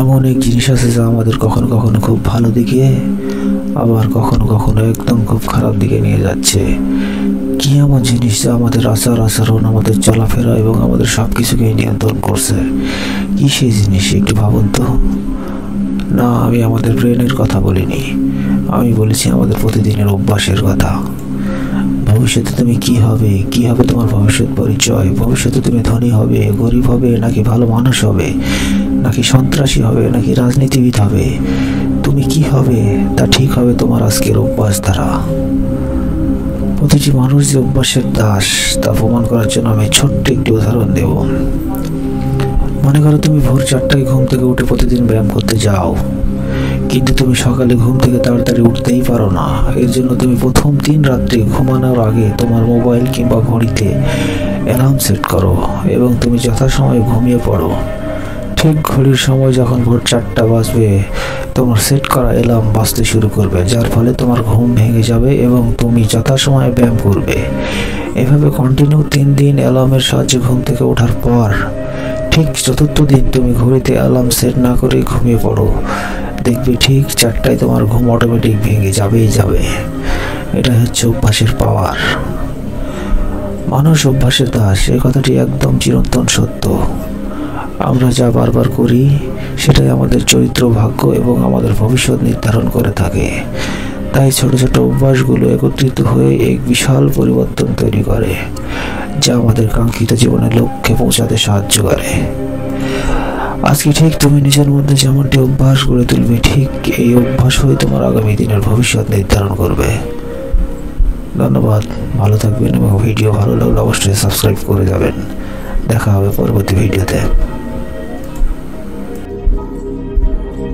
এমন এক জিনিস আছে যা আমাদের কখনো কখনো খুব ভালো দিকে, আবার কখনো কখনো একদম খুব খারাপ দিকে নিয়ে যাচ্ছে। কি এমন জিনিস যা আমাদের আচার আচরণ, আমাদের চলাফেরা এবং আমাদের সব কিছুকে নিয়ন্ত্রণ করছে? কি সেই জিনিস একটু ভাবুন তো। না, আমি আমাদের ব্রেনের কথা বলিনি, আমি বলেছি আমাদের প্রতিদিনের অভ্যাসের কথা। ভবিষ্যতে তুমি কি হবে তোমার ভবিষ্যৎ পরিচয়। ভবিষ্যতে তুমি ধনী হবে, গরিব হবে, নাকি ভালো মানুষ হবে, নাকি সন্ত্রাসী হবে, নাকি রাজনীতিবিদ হবে, তুমি কি হবে তা ঠিক হবে তোমার আজকের অভ্যাস দ্বারা। প্রতিটি মানুষ যে অভ্যাসের দাস তা প্রমাণ করার জন্য আমি ছোট্ট একটি উদাহরণ দেব। মনে করো তুমি ভোর 4টায় ঘুম থেকে উঠে প্রতিদিন ব্যায়াম করতে যাও, কিন্তু তুমি সকালে ঘুম থেকে তাড়াতাড়ি উঠতেই পারো না। এর জন্য তুমি প্রথম 3 রাত্রে ঘুমানোর আগে তোমার মোবাইল কিংবা ঘড়িতে অ্যালার্ম সেট করো এবং তুমি যথাসময়ে ঘুমিয়ে পড়ো। ঠিক ঘড়ির সময় যখন ভোর 4টা বাজবে, তোমার সেট করা অ্যালার্ম বাজতে শুরু করবে, যার ফলে তোমার ঘুম ভেঙে যাবে এবং তুমি যথাসময়ে ব্যায়াম করবে। এভাবে কন্টিনিউ 3 দিন অ্যালার্মের সাহায্যে ঘুম থেকে ওঠার পর ঠিক 4র্থ দিন তুমি ঘড়িতে অ্যালার্ম সেট না করে ঘুমিয়ে পড়ো, দেখবে ঠিক 4টায় তোমার ঘুম অটোমেটিক ভেঙে যাবেই যাবে। এটা হচ্ছে অভ্যাসের পাওয়ার। মানুষ অভ্যাসের দাস, এই কথাটি একদম চিরন্তন সত্য। আমরা যা বারবার করি সেটাই আমাদের চরিত্র, ভাগ্য এবং আমাদের ভবিষ্যৎ নির্ধারণ করে থাকে। তাই ছোট ছোট অভ্যাসগুলো একত্রিত হয়ে এক বিশাল পরিবর্তন তৈরি করে, যা আমাদের কাঙ্ক্ষিত জীবনের লক্ষ্যে পৌঁছাতে সাহায্য করে। আজকে ঠিক তুমি নিজের মধ্যে যেমনটি অভ্যাস গড়ে তুলবে, ঠিক এই অভ্যাস হয়ে তোমার আগামী দিনের ভবিষ্যৎ নির্ধারণ করবে। ধন্যবাদ, ভালো থাকবেন এবং ভিডিও ভালো লাগলে অবশ্যই সাবস্ক্রাইব করে যাবেন। দেখা হবে পরবর্তী ভিডিওতে।